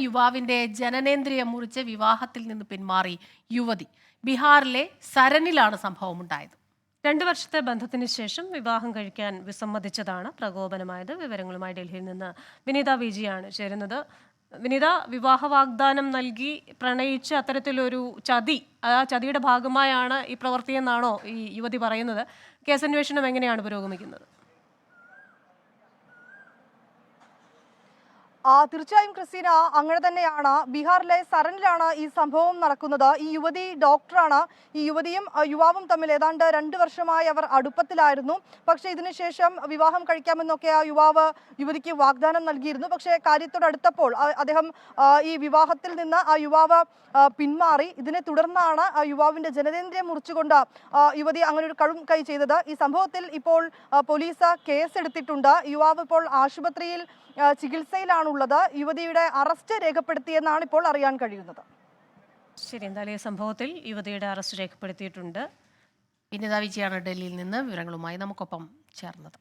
യുവാവിന്റെ ജനനേന്ദ്രിയം മുറിച്ച് വിവാഹത്തിൽ നിന്ന് പിന്മാറി യുവതി. ബീഹാറിലെ സരനിലാണ് സംഭവം ഉണ്ടായത്. 2 വർഷത്തെ ബന്ധത്തിന് ശേഷം വിവാഹം കഴിക്കാൻ വിസമ്മതിച്ചതാണ് പ്രകോപനമായത്. വിവരങ്ങളുമായി ഡൽഹിയിൽ നിന്ന് വിനീത വിജിയാണ് ചേരുന്നത്. വിനീത, വിവാഹ വാഗ്ദാനം നൽകി പ്രണയിച്ച് അത്തരത്തിലൊരു ചതി, ആ ചതിയുടെ ഭാഗമായാണ് ഈ പ്രവൃത്തിയെന്നാണോ ഈ യുവതി പറയുന്നത്? കേസന്വേഷണം എങ്ങനെയാണ് പുരോഗമിക്കുന്നത്? തീർച്ചയായും ക്രിസ്റ്റീന, അങ്ങനെ തന്നെയാണ്. ബീഹാറിലെ സരനിലാണ് ഈ സംഭവം നടക്കുന്നത്. ഈ യുവതി ഡോക്ടറാണ്. ഈ യുവതിയും യുവാവും തമ്മിൽ ഏതാണ്ട് 2 വർഷമായി അവർ അടുപ്പത്തിലായിരുന്നു. പക്ഷേ ഇതിനുശേഷം വിവാഹം കഴിക്കാമെന്നൊക്കെ ആ യുവാവ് യുവതിക്ക് വാഗ്ദാനം നൽകിയിരുന്നു. പക്ഷേ കാര്യത്തോടടുത്തപ്പോൾ അദ്ദേഹം ഈ വിവാഹത്തിൽ നിന്ന് ആ യുവാവ് പിന്മാറി. ഇതിനെ തുടർന്നാണ് ആ യുവാവിന്റെ ജനനേന്ദ്രിയം മുറിച്ചുകൊണ്ട് യുവതി അങ്ങനെ ഒരു കഴും കൈ ചെയ്തത്. ഈ സംഭവത്തിൽ ഇപ്പോൾ പോലീസ് കേസെടുത്തിട്ടുണ്ട്. യുവാവ് ഇപ്പോൾ ആശുപത്രിയിൽ ചികിത്സയിലാണുള്ളത്. യുവതിയുടെ അറസ്റ്റ് രേഖപ്പെടുത്തിയെന്നാണ് ഇപ്പോൾ അറിയാൻ കഴിയുന്നത്. ശരി, എന്തായാലും ഈ സംഭവത്തിൽ യുവതിയുടെ അറസ്റ്റ് രേഖപ്പെടുത്തിയിട്ടുണ്ട്. വിനീത വിജയാണ് ഡൽഹിയിൽ നിന്ന് വിവരങ്ങളുമായി നമുക്കൊപ്പം ചേർന്നത്.